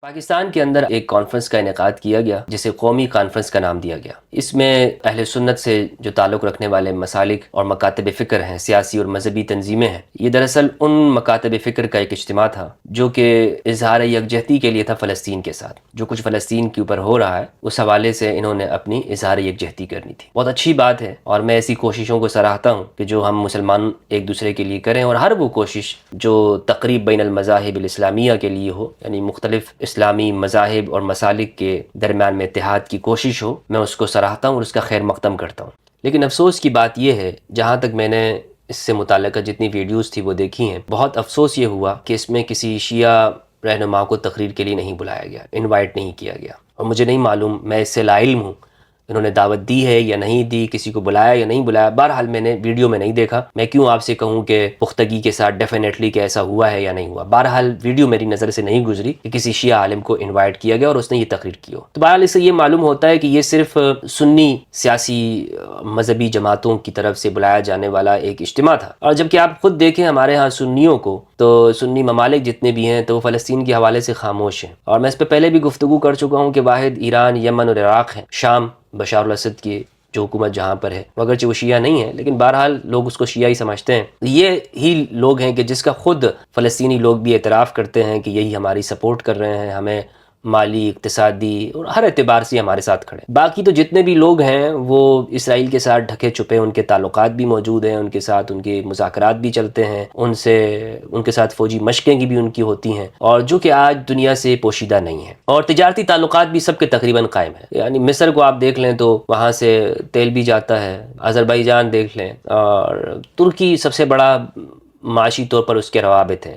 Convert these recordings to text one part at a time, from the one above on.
پاکستان کے اندر ایک کانفرنس کا انعقاد کیا گیا جسے قومی کانفرنس کا نام دیا گیا۔ اس میں اہل سنت سے جو تعلق رکھنے والے مسالک اور مکاتب فکر ہیں، سیاسی اور مذہبی تنظیمیں ہیں، یہ دراصل ان مکاتب فکر کا ایک اجتماع تھا جو کہ اظہار یکجہتی کے لیے تھا فلسطین کے ساتھ۔ جو کچھ فلسطین کے اوپر ہو رہا ہے اس حوالے سے انہوں نے اپنی اظہار یکجہتی کرنی تھی۔ بہت اچھی بات ہے اور میں ایسی کوششوں کو سراہتا ہوں کہ جو ہم مسلمان ایک دوسرے کے لیے کریں، اور ہر وہ کوشش جو تقریب بین المذاہب الاسلامیہ کے لیے ہو، یعنی مختلف اسلامی مذاہب اور مسالک کے درمیان میں اتحاد کی کوشش ہو، میں اس کو سراہتا ہوں اور اس کا خیر مقدم کرتا ہوں۔ لیکن افسوس کی بات یہ ہے، جہاں تک میں نے اس سے متعلقہ جتنی ویڈیوز تھی وہ دیکھی ہیں، بہت افسوس یہ ہوا کہ اس میں کسی شیعہ رہنما کو تقریر کے لیے نہیں بلایا گیا، انوائٹ نہیں کیا گیا، اور مجھے نہیں معلوم، میں اس سے لاعلم ہوں انہوں نے دعوت دی ہے یا نہیں دی، کسی کو بلایا یا نہیں بلایا۔ بہرحال میں نے ویڈیو میں نہیں دیکھا، میں کیوں آپ سے کہوں کہ پختگی کے ساتھ ڈیفینیٹلی کہ ایسا ہوا ہے یا نہیں ہوا۔ بہرحال ویڈیو میری نظر سے نہیں گزری کہ کسی شیعہ عالم کو انوائٹ کیا گیا اور اس نے یہ تقریر کی ہو۔ تو بہرحال اس سے یہ معلوم ہوتا ہے کہ یہ صرف سنی سیاسی مذہبی جماعتوں کی طرف سے بلایا جانے والا ایک اجتماع تھا، اور جبکہ آپ خود دیکھیں ہمارے ہاں سنیوں کو، تو سنی ممالک جتنے بھی ہیں تو وہ فلسطین کے حوالے سے خاموش ہیں، اور میں اس پہ پہلے بھی گفتگو کر چکا ہوں کہ واحد ایران، یمن اور عراق ہیں، شام بشار الاسد کی جو حکومت جہاں پر ہے، اگرچہ وہ شیعہ نہیں ہے لیکن بہرحال لوگ اس کو شیعہ ہی سمجھتے ہیں۔ یہ ہی لوگ ہیں کہ جس کا خود فلسطینی لوگ بھی اعتراف کرتے ہیں کہ یہی ہماری سپورٹ کر رہے ہیں، ہمیں مالی، اقتصادی اور ہر اعتبار سے ہمارے ساتھ کھڑے ہیں۔ باقی تو جتنے بھی لوگ ہیں وہ اسرائیل کے ساتھ ڈھکے چھپے، ان کے تعلقات بھی موجود ہیں، ان کے ساتھ ان کے مذاکرات بھی چلتے ہیں، ان کے ساتھ فوجی مشقیں بھی ان کی ہوتی ہیں، اور جو کہ آج دنیا سے پوشیدہ نہیں ہیں، اور تجارتی تعلقات بھی سب کے تقریباً قائم ہیں۔ یعنی مصر کو آپ دیکھ لیں تو وہاں سے تیل بھی جاتا ہے، آذربائیجان دیکھ لیں، اور ترکی سب سے بڑا معاشی طور پر اس کے روابط ہیں۔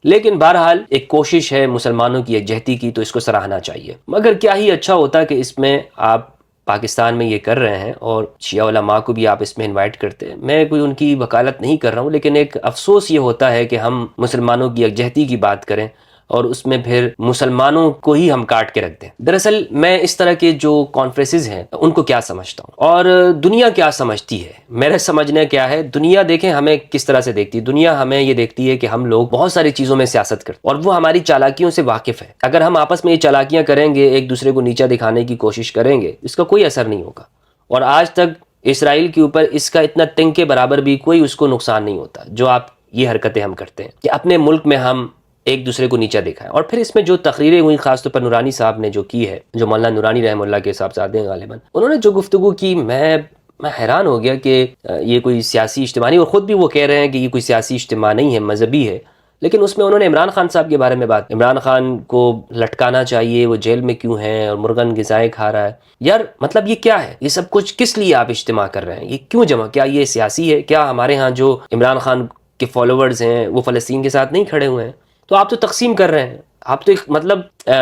لیکن بہرحال ایک کوشش ہے مسلمانوں کی یکجہتی کی، تو اس کو سراہنا چاہیے۔ مگر کیا ہی اچھا ہوتا کہ اس میں آپ پاکستان میں یہ کر رہے ہیں اور شیعہ علماء کو بھی آپ اس میں انوائٹ کرتے ہیں۔ میں کوئی ان کی وکالت نہیں کر رہا ہوں، لیکن ایک افسوس یہ ہوتا ہے کہ ہم مسلمانوں کی یکجہتی کی بات کریں اور اس میں پھر مسلمانوں کو ہی ہم کاٹ کے رکھ دیں۔ دراصل میں اس طرح کے جو کانفرنسز ہیں ان کو کیا سمجھتا ہوں اور دنیا کیا سمجھتی ہے، میرے سمجھنے کیا ہے، دنیا دیکھیں ہمیں کس طرح سے دیکھتی ہے۔ دنیا ہمیں یہ دیکھتی ہے کہ ہم لوگ بہت ساری چیزوں میں سیاست کرتے ہیں اور وہ ہماری چالاکیوں سے واقف ہے۔ اگر ہم آپس میں یہ چالاکیاں کریں گے، ایک دوسرے کو نیچا دکھانے کی کوشش کریں گے، اس کا کوئی اثر نہیں ہوگا، اور آج تک اسرائیل کے اوپر اس کا اتنا تنگ کے برابر بھی کوئی اس کو نقصان نہیں ہوتا جو آپ یہ حرکتیں ہم کرتے ہیں کہ اپنے ملک میں ہم ایک دوسرے کو نیچا دکھائیں۔ اور پھر اس میں جو تقریریں ہوئی، خاص طور پر نورانی صاحب نے جو کی ہے، جو مولانا نورانی رحمہ اللہ کے صاحبزادے ہیں غالباً، انہوں نے جو گفتگو کی، میں حیران ہو گیا کہ یہ کوئی سیاسی اجتماع نہیں، اور خود بھی وہ کہہ رہے ہیں کہ یہ کوئی سیاسی اجتماع نہیں ہے، مذہبی ہے، لیکن اس میں انہوں نے عمران خان صاحب کے بارے میں بات، عمران خان کو لٹکانا چاہیے، وہ جیل میں کیوں ہیں اور مرغن غذائیں کھا رہا ہے۔ یار مطلب یہ کیا ہے؟ یہ سب کچھ کس لیے آپ اجتماع کر رہے ہیں؟ یہ کیوں جمع؟ کیا یہ سیاسی ہے؟ کیا ہمارے ہاں جو عمران خان کے فالوورز ہیں وہ فلسطین کے ساتھ نہیں کھڑے ہوئے ہیں؟ تو آپ تو تقسیم کر رہے ہیں، آپ تو مطلب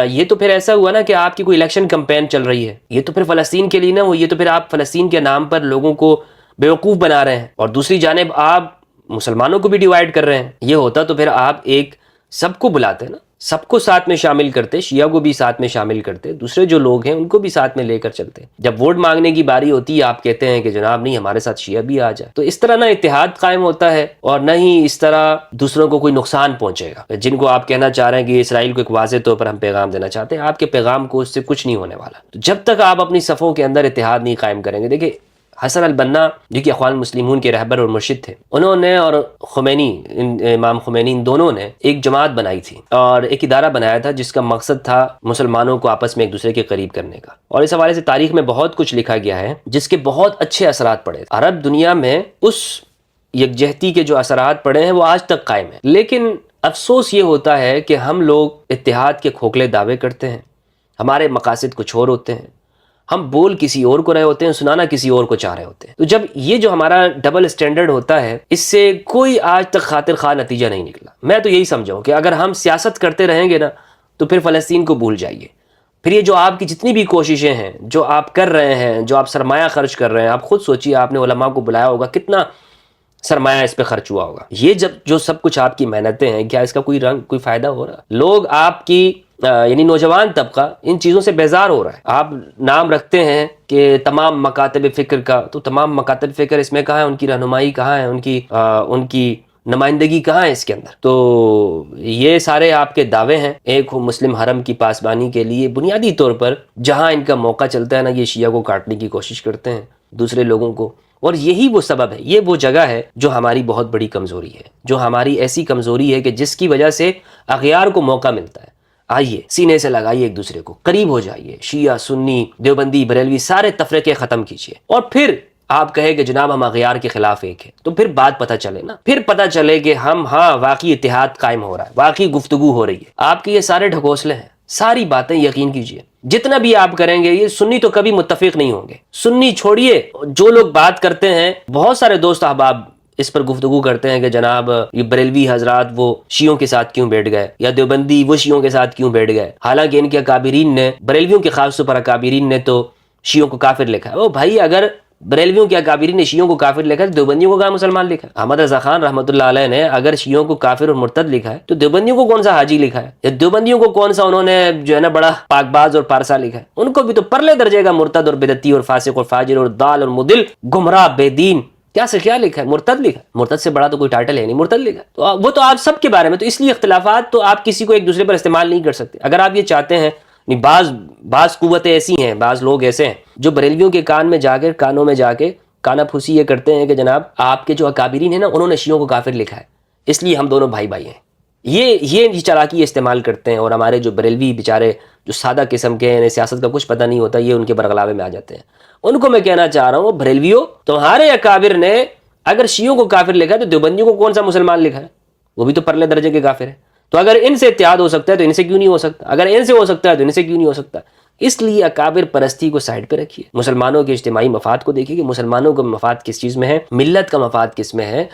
یہ تو پھر ایسا ہوا نا کہ آپ کی کوئی الیکشن کمپین چل رہی ہے، یہ تو پھر فلسطین کے لیے نہ ہو، یہ تو پھر آپ فلسطین کے نام پر لوگوں کو بیوقوف بنا رہے ہیں، اور دوسری جانب آپ مسلمانوں کو بھی ڈیوائیڈ کر رہے ہیں۔ یہ ہوتا تو پھر آپ ایک سب کو بلاتے نا، سب کو ساتھ میں شامل کرتے، شیعہ کو بھی ساتھ میں شامل کرتے، دوسرے جو لوگ ہیں ان کو بھی ساتھ میں لے کر چلتے۔ جب ووٹ مانگنے کی باری ہوتی ہے آپ کہتے ہیں کہ جناب نہیں ہمارے ساتھ شیعہ بھی آ جائے، تو اس طرح نہ اتحاد قائم ہوتا ہے اور نہ ہی اس طرح دوسروں کو کوئی نقصان پہنچے گا۔ جن کو آپ کہنا چاہ رہے ہیں کہ اسرائیل کو ایک واضح طور پر ہم پیغام دینا چاہتے ہیں، آپ کے پیغام کو اس سے کچھ نہیں ہونے والا۔ تو جب تک آپ اپنی صفوں کے اندر اتحاد نہیں قائم کریں گے، دیکھیں حسن البنا جو کہ اخوان المسلمون کے رہبر اور مرشد تھے، انہوں نے اور خمینی، امام خمینی، ان دونوں نے ایک جماعت بنائی تھی اور ایک ادارہ بنایا تھا جس کا مقصد تھا مسلمانوں کو آپس میں ایک دوسرے کے قریب کرنے کا، اور اس حوالے سے تاریخ میں بہت کچھ لکھا گیا ہے جس کے بہت اچھے اثرات پڑے۔ عرب دنیا میں اس یکجہتی کے جو اثرات پڑے ہیں وہ آج تک قائم ہیں، لیکن افسوس یہ ہوتا ہے کہ ہم لوگ اتحاد کے کھوکھلے دعوے کرتے ہیں، ہمارے مقاصد کچھ اور ہوتے ہیں، ہم بول کسی اور کو رہے ہوتے ہیں، سنانا کسی اور کو چاہ رہے ہوتے ہیں۔ تو جب یہ جو ہمارا ڈبل سٹینڈرڈ ہوتا ہے، اس سے کوئی آج تک خاطر خواہ نتیجہ نہیں نکلا۔ میں تو یہی سمجھاؤں کہ اگر ہم سیاست کرتے رہیں گے نا تو پھر فلسطین کو بھول جائیے۔ پھر یہ جو آپ کی جتنی بھی کوششیں ہیں، جو آپ کر رہے ہیں، جو آپ سرمایہ خرچ کر رہے ہیں، آپ خود سوچیے، آپ نے علماء کو بلایا ہوگا، کتنا سرمایہ اس پہ خرچ ہوا ہوگا۔ یہ جو سب کچھ آپ کی محنتیں ہیں، کیا اس کا کوئی فائدہ ہو رہا؟ لوگ آپ کی یعنی نوجوان طبقہ ان چیزوں سے بیزار ہو رہا ہے۔ آپ نام رکھتے ہیں کہ تمام مکاتب فکر کا، تو تمام مکاتب فکر اس میں کہاں ہے؟ ان کی رہنمائی کہاں ہے؟ ان کی نمائندگی کہاں ہے اس کے اندر؟ تو یہ سارے آپ کے دعوے ہیں، ایک ہو مسلم حرم کی پاسبانی کے لیے بنیادی طور پر جہاں ان کا موقع چلتا ہے نا، یہ شیعہ کو کاٹنے کی کوشش کرتے ہیں، دوسرے لوگوں کو، اور یہی وہ سبب ہے، یہ وہ جگہ ہے جو ہماری بہت بڑی کمزوری ہے، جو ہماری ایسی کمزوری ہے کہ جس کی وجہ سے اغیار کو موقع ملتا ہے۔ آئیے سینے سے لگائیے ایک دوسرے کو، قریب ہو جائیے، شیعہ سنی دیوبندی بریلوی سارے تفرقے ختم کیجیے، اور پھر آپ کہے کہ جناب ہم اغیار کے خلاف ایک ہیں، تو پھر بات پتہ چلے نا، پھر پتہ چلے کہ ہم ہاں واقعی اتحاد قائم ہو رہا ہے، واقعی گفتگو ہو رہی ہے۔ آپ کے یہ سارے ڈھکوسلے ہیں، ساری باتیں یقین کیجئے جتنا بھی آپ کریں گے، یہ سنی تو کبھی متفق نہیں ہوں گے، سنی چھوڑیے، جو لوگ بات کرتے ہیں، بہت سارے دوست احباب اس پر گفتگو کرتے ہیں کہ جناب یہ بریلوی حضرات وہ شیعوں کے ساتھ کیوں بیٹھ گئے، یا دیوبندی وہ شیعوں کے ساتھ کیوں بیٹھ گئے، حالانکہ ان کے اکابرین نے، بریلویوں کے خاص طور پر اکابرین نے تو شیعوں کو کافر لکھا ہے۔ او بھائی، اگر بریلویوں کے اکابرین نے شیعوں کو کافر لکھا ہے تو دیوبندیوں کو کہاں مسلمان لکھا ہے؟ احمد رضا خان رحمۃ اللہ علیہ نے اگر شیعوں کو کافر اور مرتد لکھا ہے تو دیوبندیوں کو کون سا حاجی لکھا ہے، یا دیوبندیوں کو کون سا انہوں نے جو ہے نا بڑا پاک باز اور پارسا لکھا ہے؟ ان کو بھی تو پرلے درجے کا مرتد اور بدعتی اور فاسق اور فاجر اور ضال اور مضل گمراہ بے دین کیا سے کیا لکھا ہے، مرتد لکھا ہے۔ مرتد سے بڑا تو کوئی ٹائٹل ہے نہیں، مرتد لکھا ہے، تو وہ تو آپ سب کے بارے میں، تو اس لیے اختلافات تو آپ کسی کو ایک دوسرے پر استعمال نہیں کر سکتے۔ اگر آپ یہ چاہتے ہیں، بعض قوتیں ایسی ہیں، بعض لوگ ایسے ہیں جو بریلویوں کے کانوں میں جا کے کانا پھوسی یہ کرتے ہیں کہ جناب آپ کے جو اکابرین ہیں نا انہوں نے شیعوں کو کافر لکھا ہے، اس لیے ہم دونوں بھائی بھائی ہیں۔ یہ چالاکی استعمال کرتے ہیں، اور ہمارے جو بریلوی بیچارے جو سادہ قسم کے ہیں، سیاست کا کچھ پتہ نہیں ہوتا، یہ ان کے برگلاوے میں آ جاتے ہیں۔ ان کو میں کہنا چاہ رہا ہوں، بریلویوں، تمہارے اکابر نے اگر شیعوں کو کافر لکھا ہے تو دیوبندیوں کو کون سا مسلمان لکھا ہے؟ وہ بھی تو پرلے درجے کے کافر ہیں۔ تو اگر ان سے اتحاد ہو سکتا ہے تو ان سے کیوں نہیں ہو سکتا؟ اگر ان سے ہو سکتا ہے تو ان سے کیوں نہیں ہو سکتا؟ اس لیے اکابر پرستی کو سائڈ پہ رکھیے، مسلمانوں کے اجتماعی مفاد کو دیکھیے کہ مسلمانوں کا مفاد کس چیز میں ہے، ملت کا مفاد کس میں ہے۔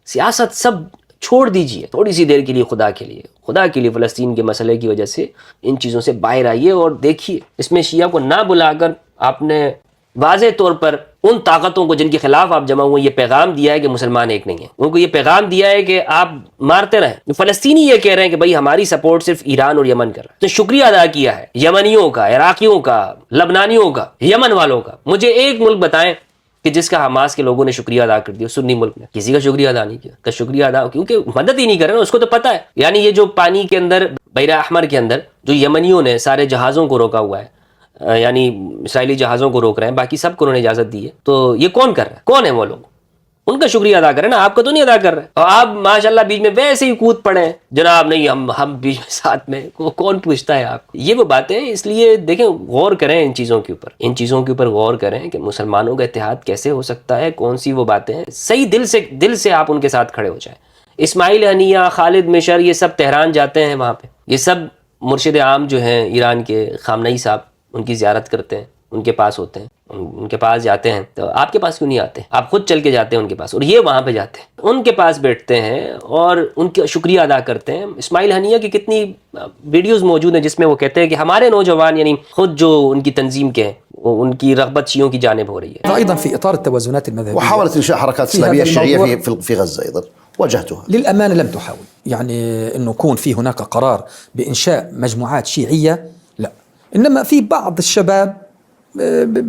سیاست سب چھوڑ دیجئے، تھوڑی سی دیر کے لیے خدا کے لیے فلسطین کے مسئلے کی وجہ سے ان چیزوں سے باہر آئیے اور دیکھیے۔ اس میں شیعہ کو نہ بلا کر آپ نے واضح طور پر ان طاقتوں کو جن کے خلاف آپ جمع ہوئے یہ پیغام دیا ہے کہ مسلمان ایک نہیں ہیں، ان کو یہ پیغام دیا ہے کہ آپ مارتے رہیں۔ فلسطینی یہ کہہ رہے ہیں کہ بھائی ہماری سپورٹ صرف ایران اور یمن کر رہا ہے، تو شکریہ ادا کیا ہے یمنیوں کا، عراقیوں کا، لبنانیوں کا، یمن والوں کا۔ مجھے ایک ملک بتائیں کہ جس کا حماس کے لوگوں نے شکریہ ادا کر دیا، سنی ملک نے کسی کا شکریہ ادا نہیں کیا، کا شکریہ ادا کیونکہ مدد ہی نہیں کر رہے نا، اس کو تو پتہ ہے۔ یعنی یہ جو پانی کے اندر، بحیرہ احمر کے اندر جو یمنیوں نے سارے جہازوں کو روکا ہوا ہے، یعنی اسرائیلی جہازوں کو روک رہے ہیں، باقی سب کو انہوں نے اجازت دی ہے، تو یہ کون کر رہا ہے؟ کون ہے وہ لوگ؟ ان کا شکریہ ادا کریں نا، آپ کا تو نہیں ادا کر رہے، اور آپ ماشاءاللہ بیچ میں ویسے ہی کود پڑے ہیں جناب، نہیں ہم بیچ میں ساتھ میں، کون پوچھتا ہے آپ کو؟ یہ وہ باتیں، اس لیے دیکھیں، غور کریں ان چیزوں کے اوپر غور کریں کہ مسلمانوں کا اتحاد کیسے ہو سکتا ہے، کون سی وہ باتیں ہیں، صحیح دل سے آپ ان کے ساتھ کھڑے ہو جائیں۔ اسماعیل ہنیہ، خالد مشر، یہ سب تہران جاتے ہیں، وہاں پہ یہ سب مرشد عام جو ہیں ایران کے، خامنئی صاحب، ان کی زیارت کرتے ہیں، ان کے پاس ہوتے ہیں، ان کے پاس جاتے ہیں، تو آپ کے پاس کیوں نہیں آتے؟ آپ خود چل کے جاتے ہیں ان کے پاس، اور یہ وہاں پہ جاتے ہیں، ان کے پاس بیٹھتے ہیں اور ان کا شکریہ ادا کرتے ہیں۔ اسماعیل ہنیہ کی کتنی ویڈیوز موجود ہیں جس میں وہ کہتے ہیں کہ ہمارے نوجوان، یعنی خود جو ان کی تنظیم کے ہیں، ان کی رغبت شیعوں کی جانب ہو رہی ہے۔ أيضا في إطار التوازنات المذهبية وحاولت إنشاء حركات إسلامية شيعية في غزة أيضا واجهتها. للأمانة لم تحاول، يعني أنه يكون في هناك قرار بإنشاء مجموعات شيعية، لا، إنما في بعض الشباب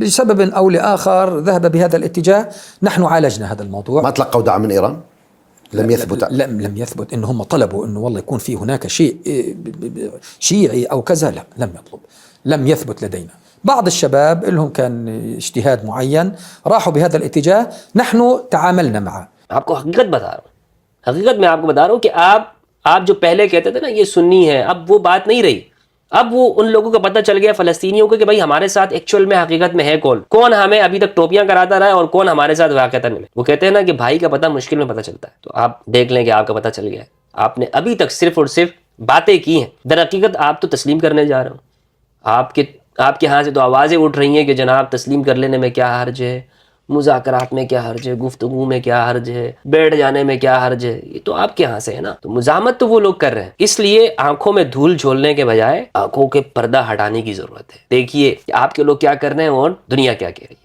بسبب أو لآخر ذهب بهذا الاتجاه. نحن عالجنا هذا الموضوع. ما تلقوا دعم من إيران؟ لم يثبت. لم يثبت إنه هم طلبوا إنه والله يكون في هناك شيء شيعي أو كذا، لا، لم يثبت لدينا. بعض الشباب لهم كان اجتهاد معين راحوا بهذا الاتجاه، نحن تعاملنا معه. آپ کو حقیقت بتا رہا ہوں، حقیقت میں آپ کو بتا رہا ہوں کہ آپ جو پہلے کہتے تھے نا یہ سنی ہے، اب وہ بات نہیں رہی۔ اب وہ ان لوگوں کا پتہ چل گیا، فلسطینیوں کو، کہ بھائی ہمارے ساتھ ایکچوئل میں حقیقت میں ہے کون ہمیں ابھی تک ٹوپیاں کراتا رہا ہے اور کون ہمارے ساتھ واقعتاً میں۔ وہ کہتے ہیں نا کہ بھائی کا پتہ مشکل میں پتہ چلتا ہے، تو آپ دیکھ لیں کہ آپ کا پتہ چل گیا ہے۔ آپ نے ابھی تک صرف اور صرف باتیں کی ہیں، در حقیقت آپ تو تسلیم کرنے جا رہے ہو۔ آپ کے ہاں سے تو آوازیں اٹھ رہی ہیں کہ جناب تسلیم کر لینے میں کیا حرج ہے، مذاکرات میں کیا حرج ہے، گفتگو میں کیا حرج ہے، بیٹھ جانے میں کیا حرج ہے، یہ تو آپ کے ہاں سے ہے نا۔ تو مزاحمت تو وہ لوگ کر رہے ہیں، اس لیے آنکھوں میں دھول جھولنے کے بجائے آنکھوں کے پردہ ہٹانے کی ضرورت ہے۔ دیکھیے کہ آپ کے لوگ کیا کر رہے ہیں اور دنیا کیا کہہ رہی ہے۔